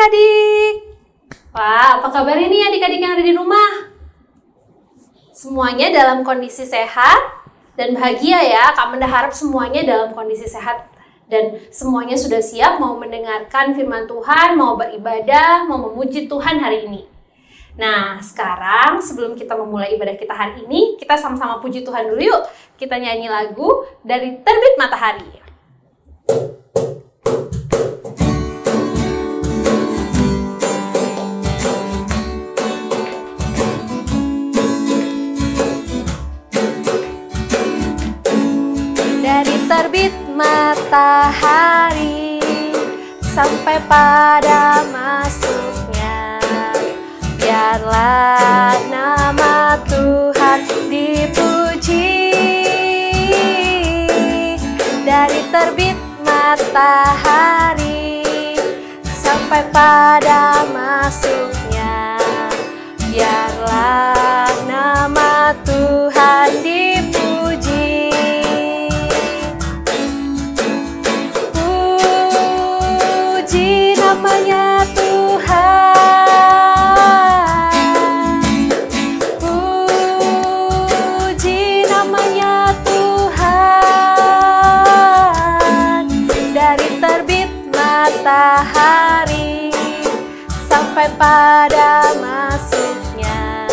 adik-adik. Wah, apa kabar ini adik-adik yang ada di rumah? Semuanya dalam kondisi sehat dan bahagia ya. Kak Menda harap semuanya dalam kondisi sehat dan semuanya sudah siap mau mendengarkan firman Tuhan, mau beribadah, mau memuji Tuhan hari ini. Nah, sekarang sebelum kita memulai ibadah kita hari ini, kita sama-sama puji Tuhan dulu yuk. Kita nyanyi lagu dari Terbit Matahari. Dari terbit matahari sampai pada masuknya, biarlah nama Tuhan dipuji. Dari terbit matahari sampai pada masuknya, biarlah nama Tuhan dipuji. Puji namanya Tuhan, puji namanya Tuhan. Dari terbit matahari sampai pada masuknya,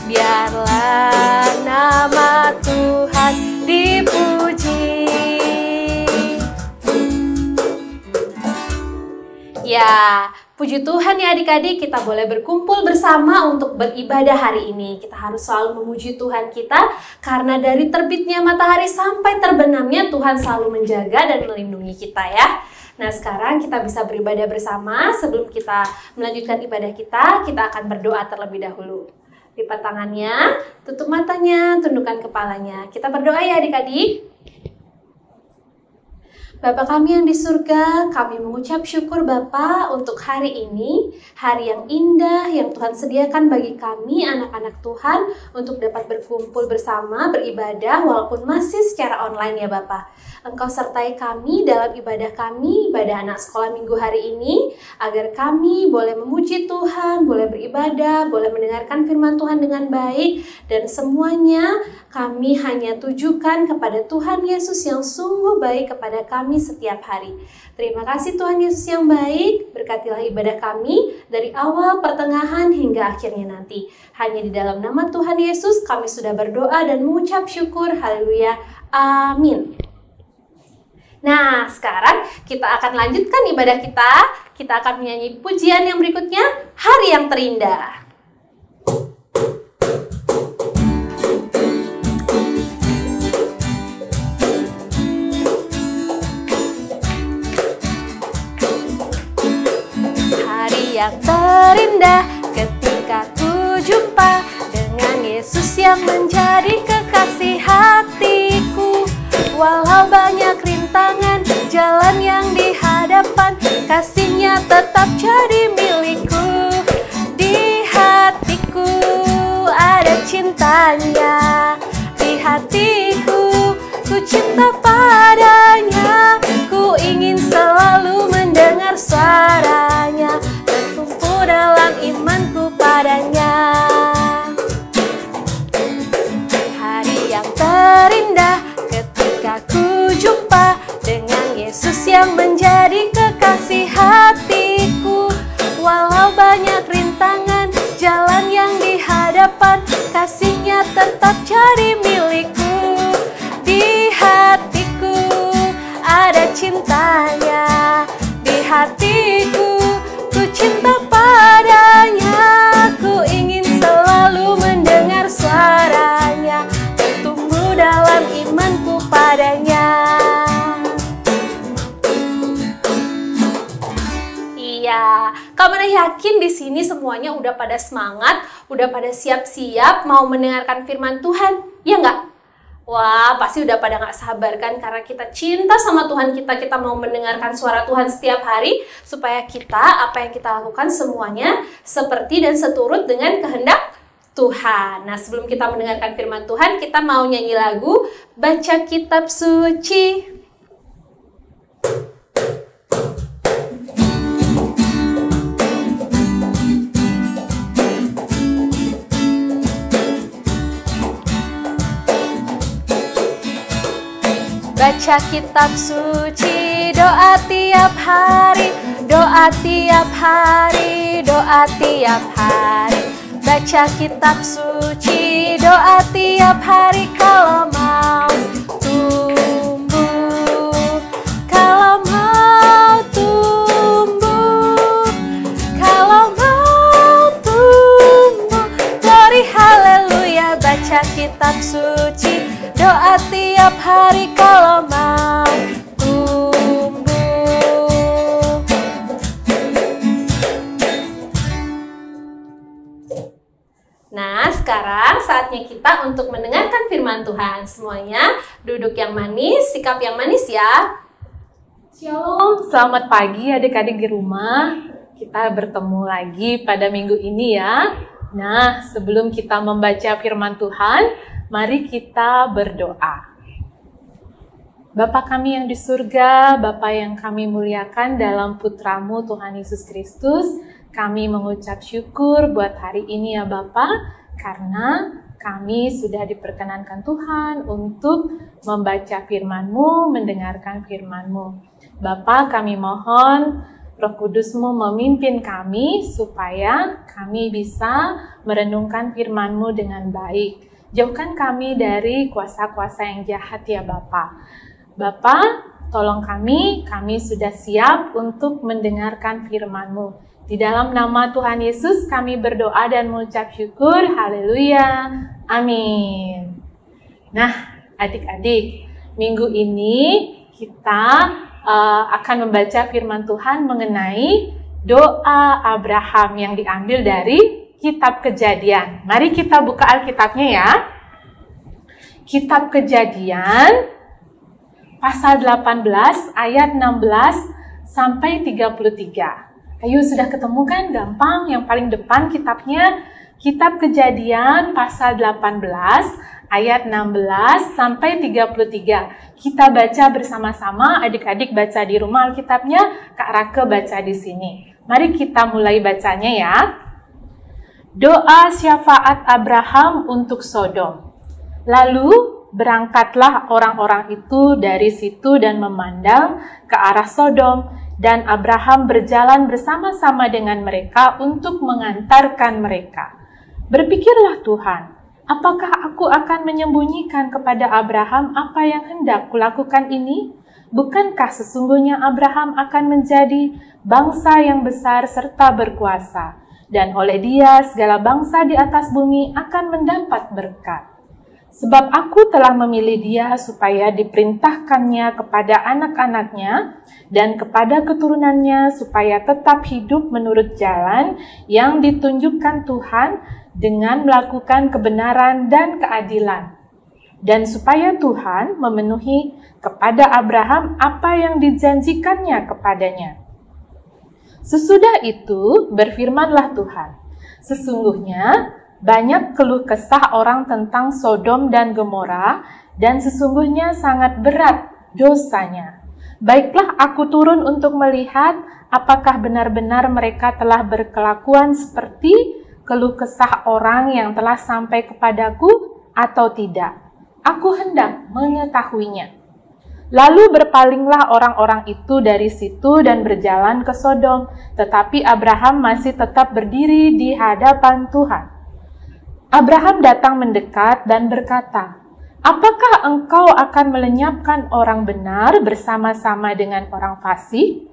biarlah nama Tuhan dipuji. Ya, puji Tuhan ya adik-adik, kita boleh berkumpul bersama untuk beribadah hari ini. Kita harus selalu memuji Tuhan kita, karena dari terbitnya matahari sampai terbenamnya Tuhan selalu menjaga dan melindungi kita ya. Nah, sekarang kita bisa beribadah bersama. Sebelum kita melanjutkan ibadah kita akan berdoa terlebih dahulu. Lipat tangannya, tutup matanya, tundukkan kepalanya. Kita berdoa ya adik-adik. Bapa kami yang di surga, kami mengucap syukur Bapa untuk hari ini, hari yang indah yang Tuhan sediakan bagi kami anak-anak Tuhan untuk dapat berkumpul bersama, beribadah walaupun masih secara online ya Bapa. Engkau sertai kami dalam ibadah kami, ibadah anak sekolah minggu hari ini, agar kami boleh memuji Tuhan, boleh beribadah, boleh mendengarkan firman Tuhan dengan baik, dan semuanya kami hanya tujukan kepada Tuhan Yesus yang sungguh baik kepada kami setiap hari. Terima kasih Tuhan Yesus yang baik, berkatilah ibadah kami dari awal, pertengahan, hingga akhirnya nanti. Hanya di dalam nama Tuhan Yesus kami sudah berdoa dan mengucap syukur, haleluya, amin. Nah, sekarang kita akan lanjutkan ibadah kita. Kita akan menyanyi pujian yang berikutnya, Hari yang Terindah. Yang terindah ketika ku jumpa dengan Yesus yang menjadi kekasih hatiku. Walau banyak rintangan jalan yang di hadapan, kasih-Nya tetap jadi milikku. Di hatiku ada cintanya, di hatiku ku cinta padanya. Ku ingin selalu mendengar suaranya, dalam imanku padanya. Hari yang terindah ketika ku jumpa dengan Yesus yang menjadi kekasih hatiku. Walau banyak rintangan jalan yang di hadapan, kasih-Nya tetap jadi milikku. Di hatiku ada cintanya, di hatiku ku cinta padanya. Ku ingin selalu mendengar suaranya, bertumbuh dalam imanku padanya. Iya, Kak Menda yakin di sini semuanya udah pada semangat, udah pada siap-siap mau mendengarkan firman Tuhan, ya nggak? Wah, pasti udah pada gak sabar kan, karena kita cinta sama Tuhan kita mau mendengarkan suara Tuhan setiap hari, supaya kita, apa yang kita lakukan semuanya seperti dan seturut dengan kehendak Tuhan. Nah, sebelum kita mendengarkan firman Tuhan, kita mau nyanyi lagu Baca Kitab Suci. Baca kitab suci, doa tiap hari, doa tiap hari, doa tiap hari. Baca kitab suci, doa tiap hari kalau mau tumbuh, kalau mau tumbuh, kalau mau tumbuh. Glory haleluya, baca kitab suci, doa tiap hari kalau mau tumbuh. Nah, sekarang saatnya kita untuk mendengarkan firman Tuhan. Semuanya duduk yang manis, sikap yang manis ya. Shalom, selamat pagi adik-adik di rumah. Kita bertemu lagi pada minggu ini ya. Nah, sebelum kita membaca firman Tuhan, mari kita berdoa. Bapa kami yang di surga, Bapa yang kami muliakan dalam putramu Tuhan Yesus Kristus, kami mengucap syukur buat hari ini ya Bapa, karena kami sudah diperkenankan Tuhan untuk membaca firman-Mu, mendengarkan firman-Mu. Bapa, kami mohon Roh Kudus-Mu memimpin kami supaya kami bisa merenungkan firman-Mu dengan baik. Jauhkan kami dari kuasa-kuasa yang jahat ya Bapa. Bapa, tolong kami sudah siap untuk mendengarkan firman-Mu. Di dalam nama Tuhan Yesus kami berdoa dan mengucap syukur. Haleluya. Amin. Nah, adik-adik, minggu ini kita akan membaca firman Tuhan mengenai doa Abraham yang diambil dari kitab Kejadian. Mari kita buka Alkitabnya ya. Kitab Kejadian pasal 18 ayat 16 sampai 33. Ayo, sudah ketemu kan? Gampang. Yang paling depan kitabnya, kitab Kejadian pasal 18 ayat 16 sampai 33. Kita baca bersama-sama, adik-adik baca di rumah Alkitabnya, Kak Rake baca di sini. Mari kita mulai bacanya ya. Doa syafaat Abraham untuk Sodom. Lalu berangkatlah orang-orang itu dari situ dan memandang ke arah Sodom, dan Abraham berjalan bersama-sama dengan mereka untuk mengantarkan mereka. Berpikirlah Tuhan, apakah aku akan menyembunyikan kepada Abraham apa yang hendak kulakukan ini? Bukankah sesungguhnya Abraham akan menjadi bangsa yang besar serta berkuasa, dan oleh dia segala bangsa di atas bumi akan mendapat berkat. Sebab aku telah memilih dia supaya diperintahkannya kepada anak-anaknya dan kepada keturunannya supaya tetap hidup menurut jalan yang ditunjukkan Tuhan dengan melakukan kebenaran dan keadilan. Dan supaya Tuhan memenuhi kepada Abraham apa yang dijanjikannya kepadanya. Sesudah itu berfirmanlah Tuhan, sesungguhnya banyak keluh kesah orang tentang Sodom dan Gomora, dan sesungguhnya sangat berat dosanya. Baiklah aku turun untuk melihat apakah benar-benar mereka telah berkelakuan seperti keluh kesah orang yang telah sampai kepadaku atau tidak. Aku hendak mengetahuinya. Lalu berpalinglah orang-orang itu dari situ dan berjalan ke Sodom, tetapi Abraham masih tetap berdiri di hadapan Tuhan. Abraham datang mendekat dan berkata, apakah engkau akan melenyapkan orang benar bersama-sama dengan orang fasik?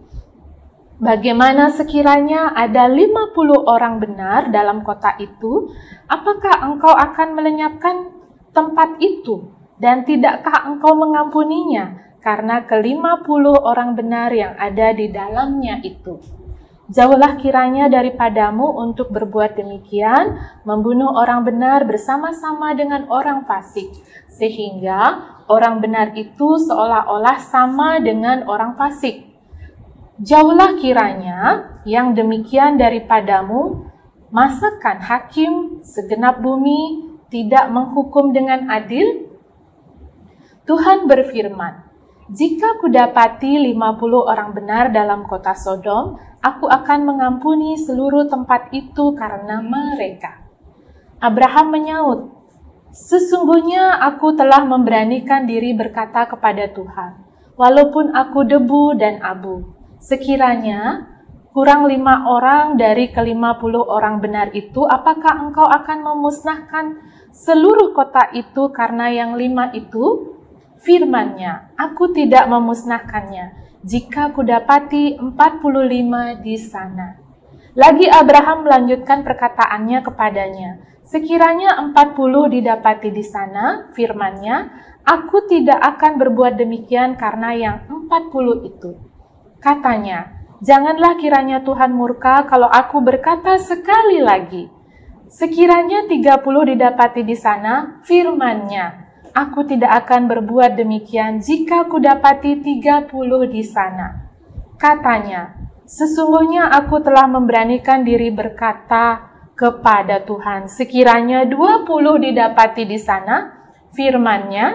Bagaimana sekiranya ada 50 orang benar dalam kota itu, apakah engkau akan melenyapkan tempat itu? Dan tidakkah engkau mengampuninya karena ke-50 orang benar yang ada di dalamnya itu? Jauhlah kiranya daripadamu untuk berbuat demikian, membunuh orang benar bersama-sama dengan orang fasik, sehingga orang benar itu seolah-olah sama dengan orang fasik. Jauhlah kiranya yang demikian daripadamu, masakan hakim segenap bumi tidak menghukum dengan adil? Tuhan berfirman, jika kudapati 50 orang benar dalam kota Sodom, aku akan mengampuni seluruh tempat itu karena mereka. Abraham menyaut, Sesungguhnya aku telah memberanikan diri berkata kepada Tuhan, walaupun aku debu dan abu, sekiranya kurang 5 orang dari ke-50 orang benar itu, apakah engkau akan memusnahkan seluruh kota itu karena yang 5 itu? Firman-Nya, aku tidak memusnahkannya, jika kudapati 45 di sana. Lagi Abraham melanjutkan perkataannya kepadanya, sekiranya 40 didapati di sana, firman-Nya, aku tidak akan berbuat demikian karena yang 40 itu. Katanya, janganlah kiranya Tuhan murka kalau aku berkata sekali lagi. Sekiranya 30 didapati di sana, firman-Nya, aku tidak akan berbuat demikian jika kudapati 30 di sana. Katanya, sesungguhnya aku telah memberanikan diri berkata kepada Tuhan, sekiranya 20 didapati di sana, firman-Nya,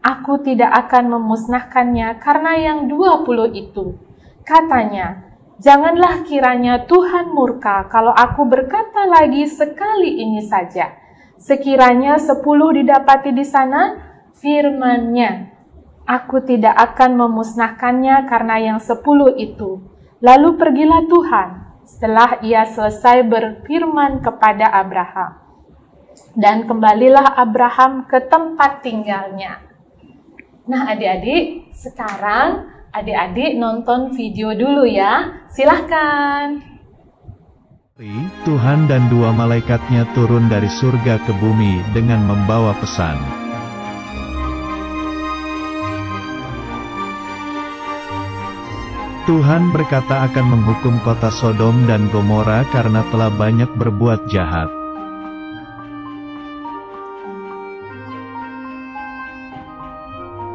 aku tidak akan memusnahkannya karena yang 20 itu. Katanya, janganlah kiranya Tuhan murka kalau aku berkata lagi sekali ini saja. Sekiranya 10 didapati di sana, firman-Nya, aku tidak akan memusnahkannya karena yang 10 itu. Lalu pergilah Tuhan setelah ia selesai berfirman kepada Abraham. Dan kembalilah Abraham ke tempat tinggalnya. Nah adik-adik, sekarang adik-adik nonton video dulu ya. Silahkan. Tuhan dan 2 malaikatnya turun dari surga ke bumi dengan membawa pesan. Tuhan berkata akan menghukum kota Sodom dan Gomora karena telah banyak berbuat jahat.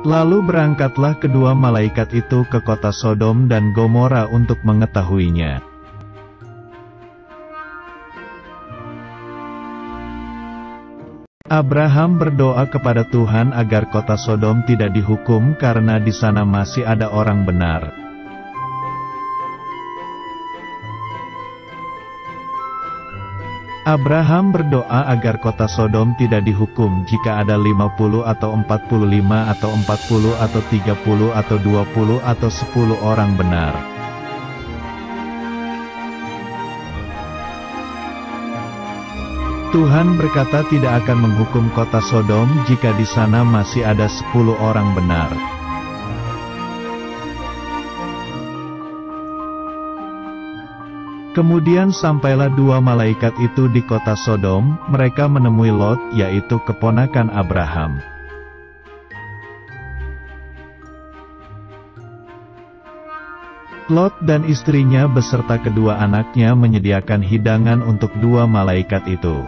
Lalu berangkatlah kedua malaikat itu ke kota Sodom dan Gomora untuk mengetahuinya. Abraham berdoa kepada Tuhan agar kota Sodom tidak dihukum karena di sana masih ada orang benar. Abraham berdoa agar kota Sodom tidak dihukum jika ada 50 atau 45 atau 40 atau 30 atau 20 atau 10 orang benar. Tuhan berkata tidak akan menghukum kota Sodom jika di sana masih ada 10 orang benar. Kemudian sampailah 2 malaikat itu di kota Sodom, mereka menemui Lot, yaitu keponakan Abraham. Lot dan istrinya beserta kedua anaknya menyediakan hidangan untuk 2 malaikat itu.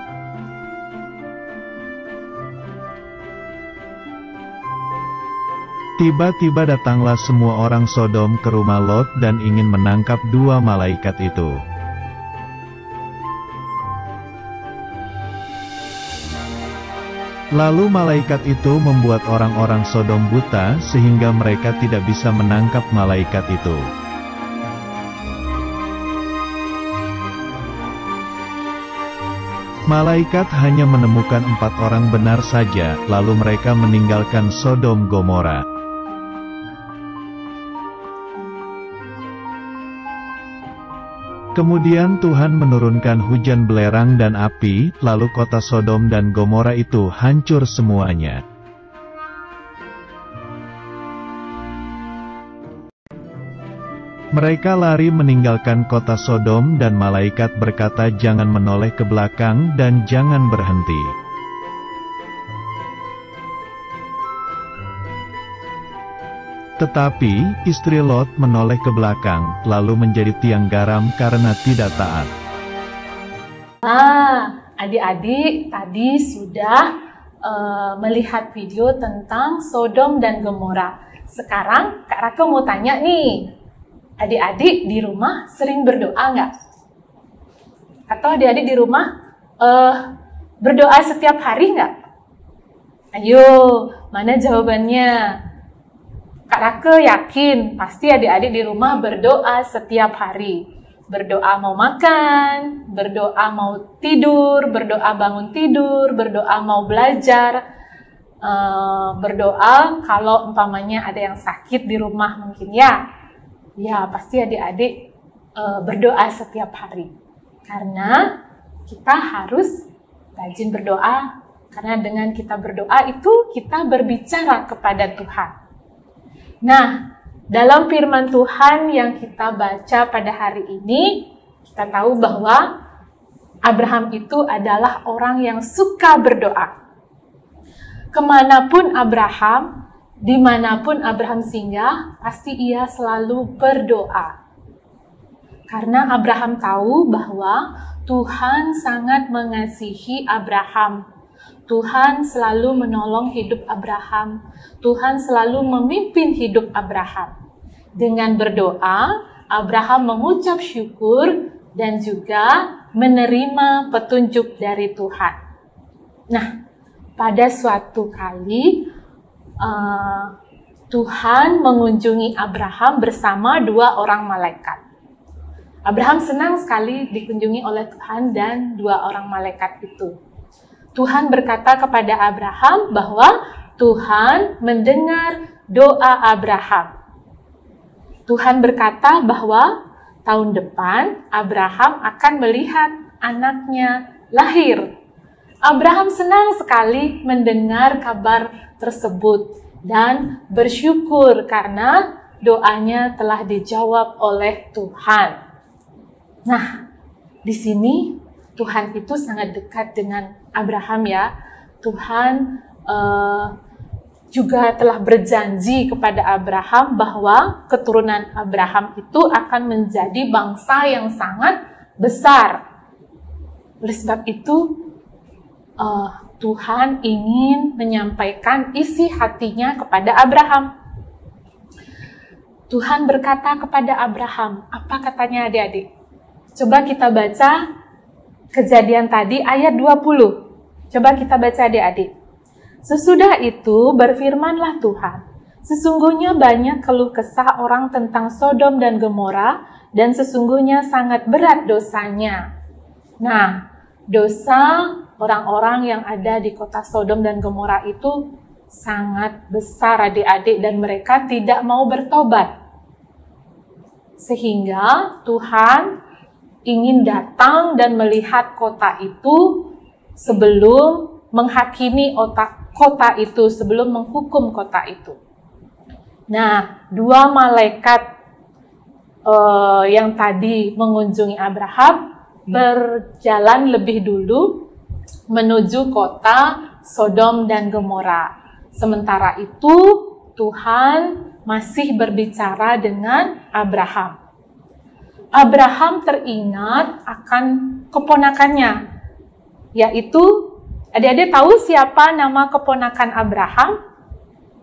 Tiba-tiba datanglah semua orang Sodom ke rumah Lot dan ingin menangkap 2 malaikat itu. Lalu malaikat itu membuat orang-orang Sodom buta sehingga mereka tidak bisa menangkap malaikat itu. Malaikat hanya menemukan 4 orang benar saja, lalu mereka meninggalkan Sodom Gomora. Kemudian Tuhan menurunkan hujan belerang dan api, lalu kota Sodom dan Gomora itu hancur semuanya. Mereka lari meninggalkan kota Sodom dan malaikat berkata jangan menoleh ke belakang dan jangan berhenti. Tetapi, istri Lot menoleh ke belakang, lalu menjadi tiang garam karena tidak taat. Adik-adik tadi sudah melihat video tentang Sodom dan Gomora. Sekarang Kak Raka mau tanya nih, adik-adik di rumah sering berdoa nggak? Atau adik-adik di rumah berdoa setiap hari nggak? Ayo, mana jawabannya? Kak Raka yakin pasti adik-adik di rumah berdoa setiap hari. Berdoa mau makan, berdoa mau tidur, berdoa bangun tidur, berdoa mau belajar, berdoa kalau umpamanya ada yang sakit di rumah mungkin ya pasti adik-adik berdoa setiap hari. Karena kita harus rajin berdoa, karena dengan kita berdoa itu kita berbicara kepada Tuhan. Nah, dalam firman Tuhan yang kita baca pada hari ini, kita tahu bahwa Abraham itu adalah orang yang suka berdoa. Kemanapun Abraham, dimanapun Abraham singgah, pasti ia selalu berdoa. Karena Abraham tahu bahwa Tuhan sangat mengasihi Abraham. Tuhan selalu menolong hidup Abraham. Tuhan selalu memimpin hidup Abraham. Dengan berdoa, Abraham mengucap syukur dan juga menerima petunjuk dari Tuhan. Nah, pada suatu kali Tuhan mengunjungi Abraham bersama 2 orang malaikat. Abraham senang sekali dikunjungi oleh Tuhan dan 2 orang malaikat itu. Tuhan berkata kepada Abraham bahwa Tuhan mendengar doa Abraham. Tuhan berkata bahwa tahun depan Abraham akan melihat anaknya lahir. Abraham senang sekali mendengar kabar tersebut dan bersyukur karena doanya telah dijawab oleh Tuhan. Nah, di sini Tuhan itu sangat dekat dengan Abraham ya. Tuhan juga telah berjanji kepada Abraham bahwa keturunan Abraham itu akan menjadi bangsa yang sangat besar. Oleh sebab itu, Tuhan ingin menyampaikan isi hatinya kepada Abraham. Tuhan berkata kepada Abraham, apa katanya adik-adik? Coba kita baca Kejadian tadi ayat 20. Coba kita baca adik-adik. Sesudah itu berfirmanlah Tuhan, sesungguhnya banyak keluh kesah orang tentang Sodom dan Gomora, dan sesungguhnya sangat berat dosanya. Nah, dosa orang-orang yang ada di kota Sodom dan Gomora itu sangat besar adik-adik, dan mereka tidak mau bertobat. Sehingga Tuhan ingin datang dan melihat kota itu sebelum menghakimi kota itu, sebelum menghukum kota itu. Nah, 2 malaikat yang tadi mengunjungi Abraham berjalan lebih dulu menuju kota Sodom dan Gomora. Sementara itu, Tuhan masih berbicara dengan Abraham. Abraham teringat akan keponakannya, yaitu, adik-adik tahu siapa nama keponakan Abraham?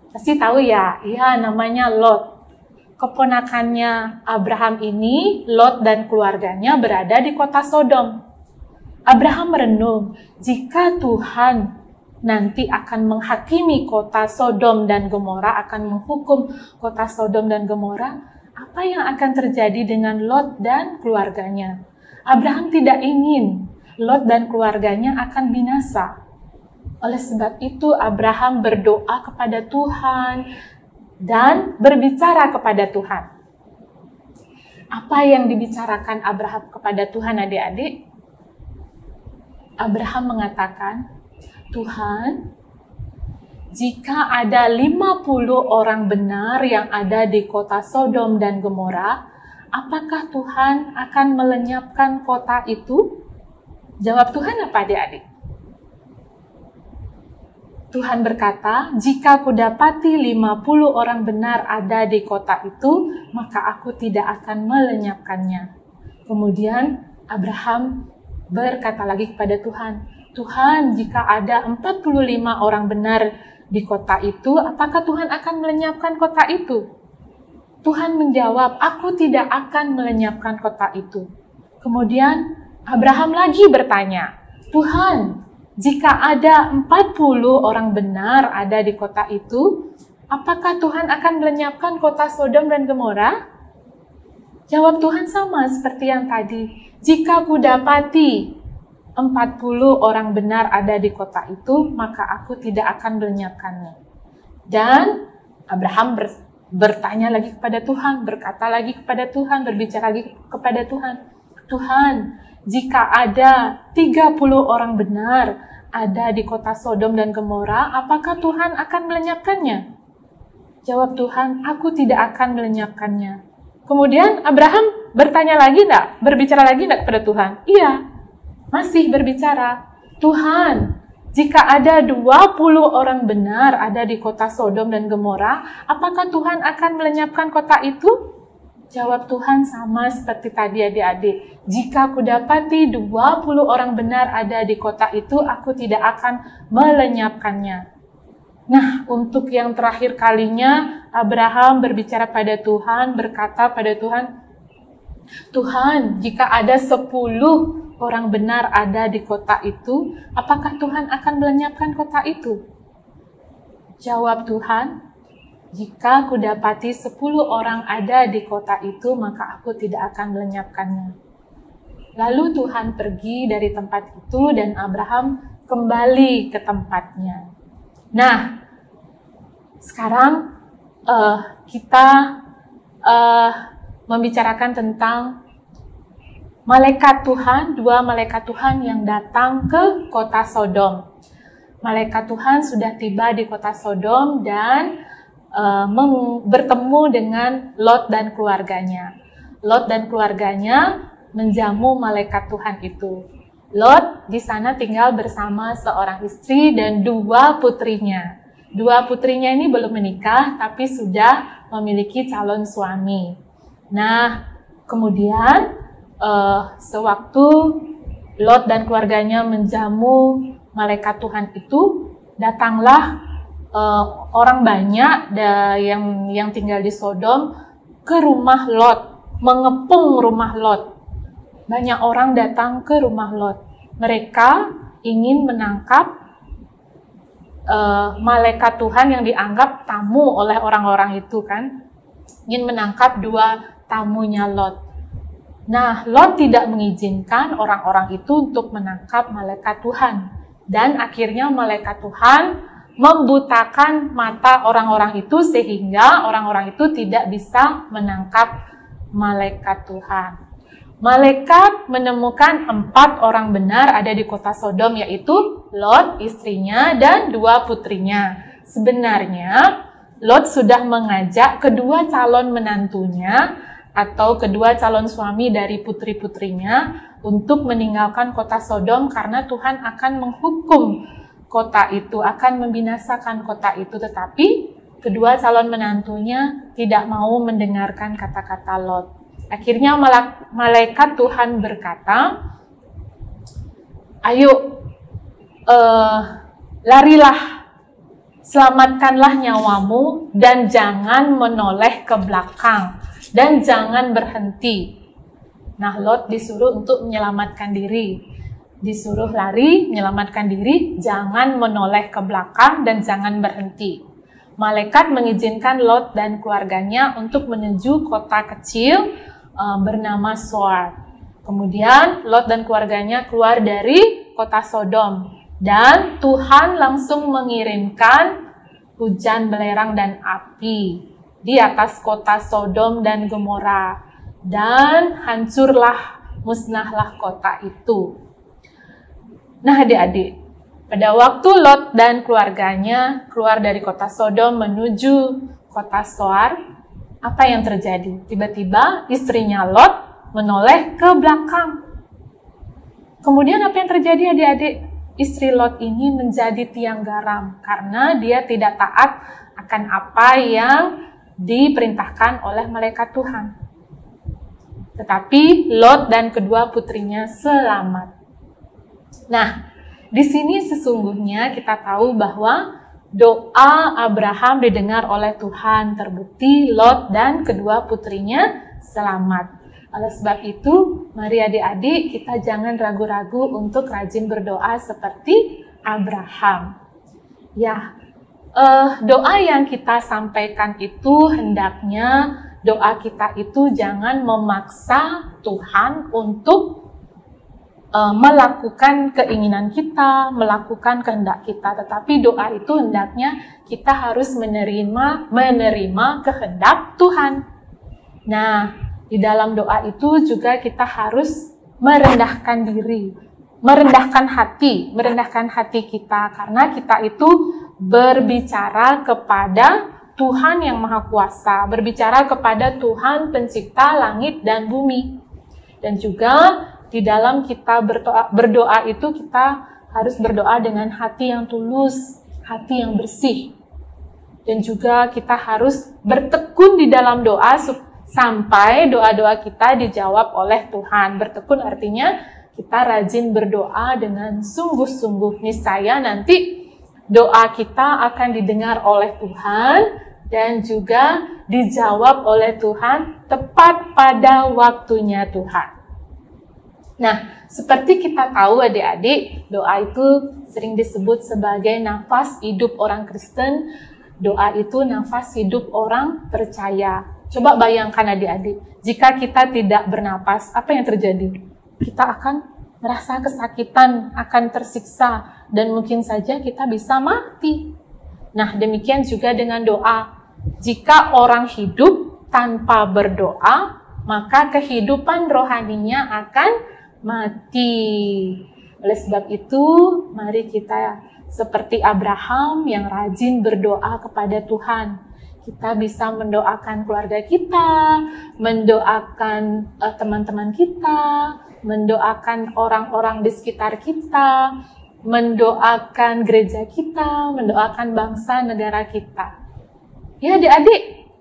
Pasti tahu ya, namanya Lot. Keponakannya Abraham ini, Lot dan keluarganya berada di kota Sodom. Abraham merenung, jika Tuhan nanti akan menghakimi kota Sodom dan Gomora, akan menghukum kota Sodom dan Gomora, apa yang akan terjadi dengan Lot dan keluarganya? Abraham tidak ingin Lot dan keluarganya akan binasa. Oleh sebab itu Abraham berdoa kepada Tuhan dan berbicara kepada Tuhan. Apa yang dibicarakan Abraham kepada Tuhan adik-adik? Abraham mengatakan, Tuhan, jika ada 50 orang benar yang ada di kota Sodom dan Gomora, apakah Tuhan akan melenyapkan kota itu? Jawab Tuhan apa adik-adik? Tuhan berkata, jika kudapati 50 orang benar ada di kota itu, maka aku tidak akan melenyapkannya. Kemudian Abraham berkata lagi kepada Tuhan, Tuhan, jika ada 45 orang benar di kota itu, apakah Tuhan akan melenyapkan kota itu? Tuhan menjawab, aku tidak akan melenyapkan kota itu. Kemudian Abraham lagi bertanya, Tuhan, jika ada 40 orang benar ada di kota itu, apakah Tuhan akan melenyapkan kota Sodom dan Gomora? Jawab Tuhan sama seperti yang tadi. Jika kudapati 40 orang benar ada di kota itu, maka aku tidak akan melenyapkannya. Dan Abraham bertanya lagi kepada Tuhan, berkata lagi kepada Tuhan, berbicara lagi kepada Tuhan. Tuhan, jika ada 30 orang benar ada di kota Sodom dan Gomora, apakah Tuhan akan melenyapkannya? Jawab Tuhan, aku tidak akan melenyapkannya. Kemudian Abraham bertanya lagi enggak? Berbicara lagi enggak kepada Tuhan? Iya, masih berbicara. Tuhan, jika ada 20 orang benar ada di kota Sodom dan Gomora, apakah Tuhan akan melenyapkan kota itu? Jawab Tuhan sama seperti tadi adik-adik. Jika kudapati 20 orang benar ada di kota itu, aku tidak akan melenyapkannya. Nah, untuk yang terakhir kalinya, Abraham berbicara pada Tuhan, berkata pada Tuhan, Tuhan, jika ada 10 orang benar ada di kota itu, apakah Tuhan akan melenyapkan kota itu? Jawab Tuhan, jika kudapati 10 orang ada di kota itu, maka aku tidak akan melenyapkannya. Lalu Tuhan pergi dari tempat itu dan Abraham kembali ke tempatnya. Nah, sekarang kita membicarakan tentang malaikat Tuhan, 2 malaikat Tuhan yang datang ke kota Sodom. Malaikat Tuhan sudah tiba di kota Sodom dan bertemu dengan Lot dan keluarganya. Lot dan keluarganya menjamu malaikat Tuhan itu. Lot di sana tinggal bersama seorang istri dan 2 putrinya. 2 putrinya ini belum menikah, tapi sudah memiliki calon suami. Nah, kemudian sewaktu Lot dan keluarganya menjamu malaikat Tuhan itu, datanglah orang banyak yang tinggal di Sodom ke rumah Lot, mengepung rumah Lot. Banyak orang datang ke rumah Lot. Mereka ingin menangkap malaikat Tuhan yang dianggap tamu oleh orang-orang itu kan. Ingin menangkap 2 tamunya Lot. Nah, Lot tidak mengizinkan orang-orang itu untuk menangkap malaikat Tuhan. Dan akhirnya malaikat Tuhan membutakan mata orang-orang itu sehingga orang-orang itu tidak bisa menangkap malaikat Tuhan. Malaikat menemukan 4 orang benar ada di kota Sodom, yaitu Lot, istrinya, dan 2 putrinya. Sebenarnya, Lot sudah mengajak kedua calon menantunya atau kedua calon suami dari putri-putrinya untuk meninggalkan kota Sodom karena Tuhan akan menghukum kota itu, akan membinasakan kota itu. Tetapi kedua calon menantunya tidak mau mendengarkan kata-kata Lot. Akhirnya malaikat Tuhan berkata, ayo larilah, selamatkanlah nyawamu dan jangan menoleh ke belakang dan jangan berhenti. Nah, Lot disuruh untuk menyelamatkan diri. Disuruh lari, menyelamatkan diri, jangan menoleh ke belakang dan jangan berhenti. Malaikat mengizinkan Lot dan keluarganya untuk menuju kota kecil bernama Zoar. Kemudian Lot dan keluarganya keluar dari kota Sodom dan Tuhan langsung mengirimkan hujan belerang dan api di atas kota Sodom dan Gomora dan hancurlah, musnahlah kota itu. Nah, adik-adik, pada waktu Lot dan keluarganya keluar dari kota Sodom menuju kota Zoar, apa yang terjadi? Tiba-tiba istrinya Lot menoleh ke belakang. Kemudian apa yang terjadi adik-adik? Istri Lot ini menjadi tiang garam karena dia tidak taat akan apa yang diperintahkan oleh malaikat Tuhan. Tetapi Lot dan kedua putrinya selamat. Nah, di sini sesungguhnya kita tahu bahwa doa Abraham didengar oleh Tuhan, terbukti Lot dan kedua putrinya selamat. Oleh sebab itu, mari adik-adik kita jangan ragu-ragu untuk rajin berdoa seperti Abraham. Ya, doa yang kita sampaikan itu hendaknya doa kita itu jangan memaksa Tuhan untuk melakukan keinginan kita, melakukan kehendak kita. Tetapi doa itu hendaknya kita harus menerima kehendak Tuhan. Nah, di dalam doa itu juga kita harus merendahkan diri, merendahkan hati kita. Karena kita itu berbicara kepada Tuhan yang Maha Kuasa, berbicara kepada Tuhan pencipta langit dan bumi. Dan juga di dalam kita berdoa itu kita harus berdoa dengan hati yang tulus, hati yang bersih. Dan juga kita harus bertekun di dalam doa sampai doa-doa kita dijawab oleh Tuhan. Bertekun artinya kita rajin berdoa dengan sungguh-sungguh. Niscaya nanti doa kita akan didengar oleh Tuhan dan juga dijawab oleh Tuhan tepat pada waktunya Tuhan. Nah, seperti kita tahu adik-adik, doa itu sering disebut sebagai nafas hidup orang Kristen. Doa itu nafas hidup orang percaya. Coba bayangkan adik-adik, jika kita tidak bernapas, apa yang terjadi? Kita akan merasa kesakitan, akan tersiksa, dan mungkin saja kita bisa mati. Nah, demikian juga dengan doa. Jika orang hidup tanpa berdoa, maka kehidupan rohaninya akan mati. Oleh sebab itu, mari kita seperti Abraham yang rajin berdoa kepada Tuhan. Kita bisa mendoakan keluarga kita, mendoakan teman-teman kita, mendoakan orang-orang di sekitar kita, mendoakan gereja kita, mendoakan bangsa negara kita. Ya adik-adik,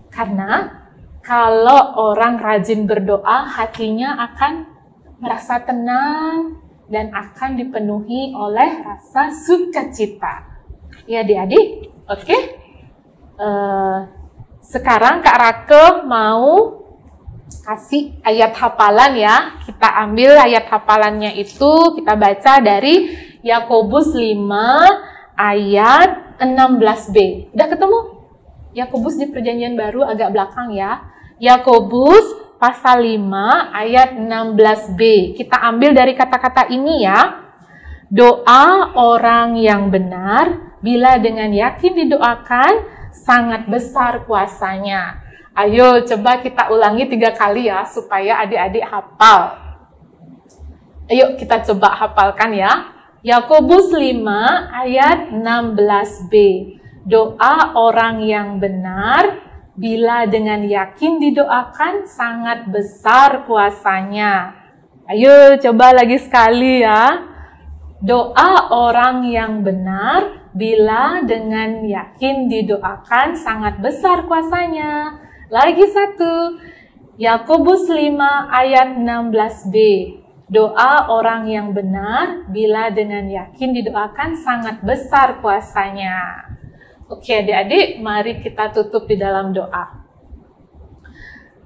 karena kalau orang rajin berdoa, hatinya akan merasa tenang dan akan dipenuhi oleh rasa sukacita. Ya adik-adik, oke? Sekarang Kak Rake mau kasih ayat hafalan ya. Kita ambil ayat hafalannya itu, kita baca dari Yakobus 5 ayat 16b. Udah ketemu? Yakobus di Perjanjian Baru agak belakang ya. Yakobus pasal 5 ayat 16b. Kita ambil dari kata-kata ini ya. Doa orang yang benar bila dengan yakin didoakan sangat besar kuasanya. Ayo coba kita ulangi 3 kali ya supaya adik-adik hafal. Ayo kita coba hafalkan ya. Yakobus 5 ayat 16b. Doa orang yang benar bila dengan yakin didoakan sangat besar kuasanya. Ayo coba lagi sekali ya. Doa orang yang benar bila dengan yakin didoakan sangat besar kuasanya. Lagi satu. Yakobus 5 ayat 16b. Doa orang yang benar bila dengan yakin didoakan sangat besar kuasanya. Oke adik-adik, mari kita tutup di dalam doa.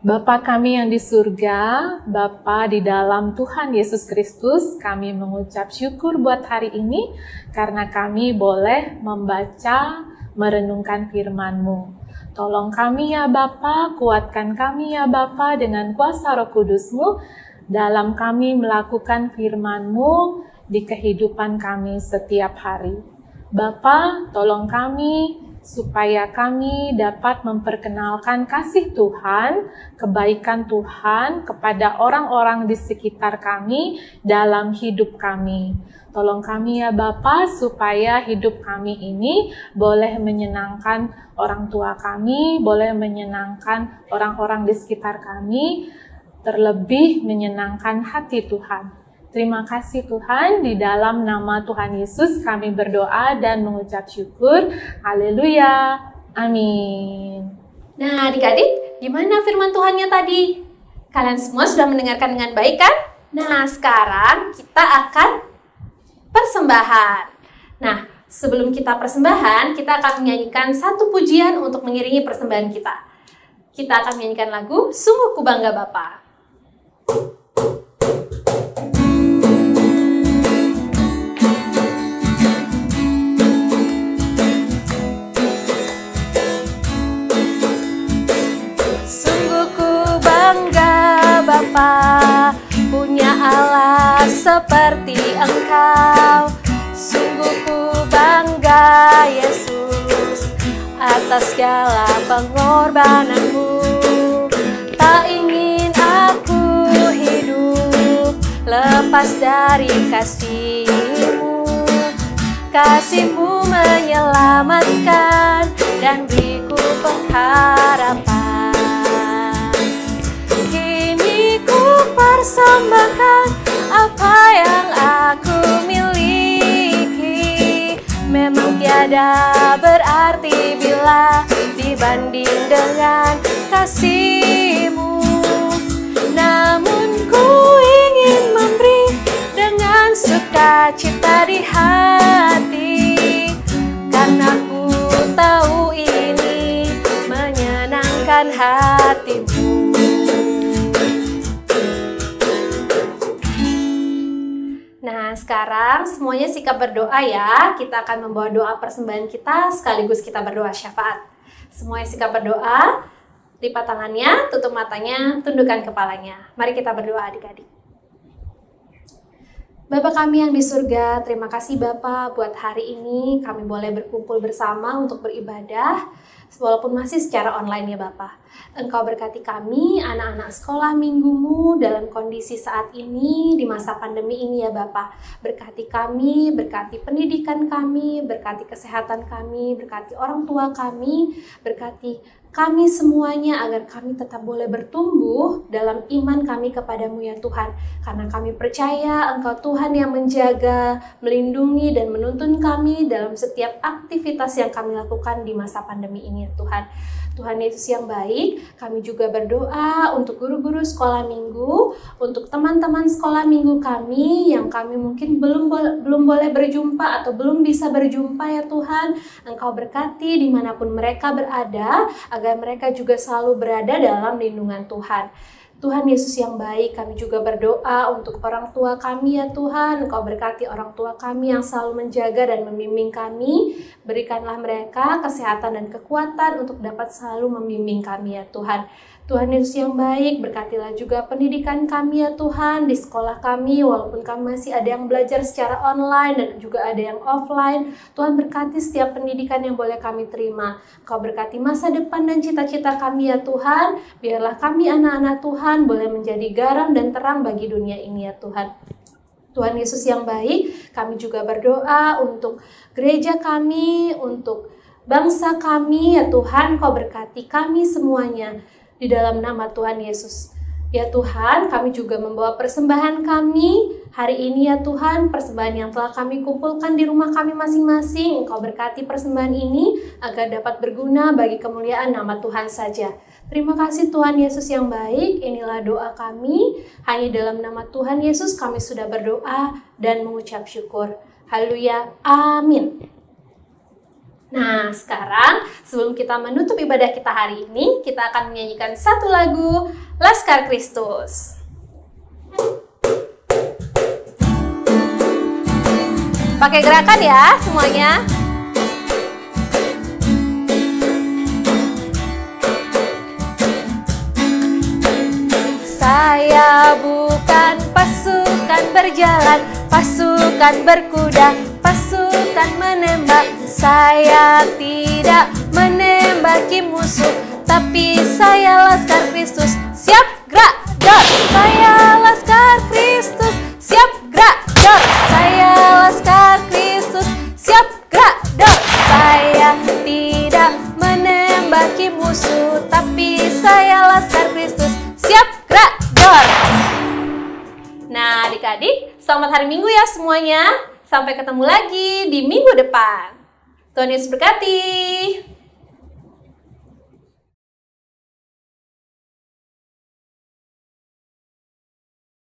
Bapa kami yang di surga, Bapa di dalam Tuhan Yesus Kristus, kami mengucap syukur buat hari ini karena kami boleh membaca, merenungkan firman-Mu. Tolong kami ya Bapa, kuatkan kami ya Bapa dengan kuasa Roh Kudus-Mu dalam kami melakukan firman-Mu di kehidupan kami setiap hari. Bapa, tolong kami supaya kami dapat memperkenalkan kasih Tuhan, kebaikan Tuhan kepada orang-orang di sekitar kami dalam hidup kami. Tolong kami ya Bapa supaya hidup kami ini boleh menyenangkan orang tua kami, boleh menyenangkan orang-orang di sekitar kami, terlebih menyenangkan hati Tuhan. Terima kasih Tuhan, di dalam nama Tuhan Yesus kami berdoa dan mengucap syukur. Haleluya. Amin. Nah adik-adik, gimana firman Tuhannya tadi? Kalian semua sudah mendengarkan dengan baik kan? Nah sekarang kita akan persembahan. Nah sebelum kita persembahan, kita akan menyanyikan satu pujian untuk mengiringi persembahan kita. Kita akan menyanyikan lagu Sungguh Ku Bangga Bapa. seperti Engkau. Sungguh ku bangga Yesus atas segala pengorbananmu. Tak ingin aku hidup lepas dari kasih-Mu. Kasih-Mu menyelamatkan dan beriku pengharapan. Kini ku persembahkan apa yang aku miliki. Memang tiada berarti bila dibanding dengan kasih-Mu. Namun ku ingin memberi dengan sukacita di hati, karena ku tahu ini menyenangkan hati-Mu. Nah, sekarang semuanya sikap berdoa ya. Kita akan membawa doa persembahan kita sekaligus kita berdoa syafaat. Semuanya sikap berdoa, lipat tangannya, tutup matanya, tundukkan kepalanya. Mari kita berdoa adik-adik. Bapa kami yang di surga, terima kasih Bapa buat hari ini kami boleh berkumpul bersama untuk beribadah, walaupun masih secara online ya Bapa. Engkau berkati kami, anak-anak sekolah minggumu dalam kondisi saat ini, di masa pandemi ini ya Bapa. Berkati kami, berkati pendidikan kami, berkati kesehatan kami, berkati orang tua kami, berkati kami semuanya agar kami tetap boleh bertumbuh dalam iman kami kepadamu ya Tuhan. Karena kami percaya Engkau Tuhan yang menjaga, melindungi dan menuntun kami dalam setiap aktivitas yang kami lakukan di masa pandemi ini ya Tuhan. Tuhan Yesus yang baik, kami juga berdoa untuk guru-guru sekolah minggu, untuk teman-teman sekolah minggu kami yang kami mungkin belum boleh berjumpa atau belum bisa berjumpa ya Tuhan. Engkau berkati dimanapun mereka berada, agar mereka juga selalu berada dalam lindungan Tuhan. Tuhan Yesus yang baik, kami juga berdoa untuk orang tua kami ya Tuhan. Engkau berkati orang tua kami yang selalu menjaga dan membimbing kami. Berikanlah mereka kesehatan dan kekuatan untuk dapat selalu membimbing kami ya Tuhan. Tuhan Yesus yang baik, berkatilah juga pendidikan kami ya Tuhan di sekolah kami, walaupun kami masih ada yang belajar secara online dan juga ada yang offline. Tuhan berkati setiap pendidikan yang boleh kami terima. Kau berkati masa depan dan cita-cita kami ya Tuhan. Biarlah kami anak-anak Tuhan boleh menjadi garam dan terang bagi dunia ini ya Tuhan. Tuhan Yesus yang baik, kami juga berdoa untuk gereja kami, untuk bangsa kami ya Tuhan. Kau berkati kami semuanya di dalam nama Tuhan Yesus. Ya Tuhan, kami juga membawa persembahan kami hari ini ya Tuhan, persembahan yang telah kami kumpulkan di rumah kami masing-masing. Engkau berkati persembahan ini agar dapat berguna bagi kemuliaan nama Tuhan saja. Terima kasih Tuhan Yesus yang baik, inilah doa kami. Hanya dalam nama Tuhan Yesus kami sudah berdoa dan mengucap syukur. Haleluya, amin. Nah, sekarang sebelum kita menutup ibadah kita hari ini, kita akan menyanyikan satu lagu, Laskar Kristus. Pakai gerakan ya semuanya. Saya bukan pasukan berjalan, pasukan berkuda, pasukan menembak. Saya tidak menembaki musuh, tapi saya Laskar Kristus. Siap, gerak, dor. Saya Laskar Kristus. Siap, gerak, dor. Saya Laskar Kristus. Siap, gerak, dor. Saya tidak menembaki musuh, tapi saya Laskar Kristus. Siap, gerak, dor. Nah, adik-adik, selamat hari Minggu ya semuanya. Sampai ketemu lagi di minggu depan. Tuhan Yesus berkati.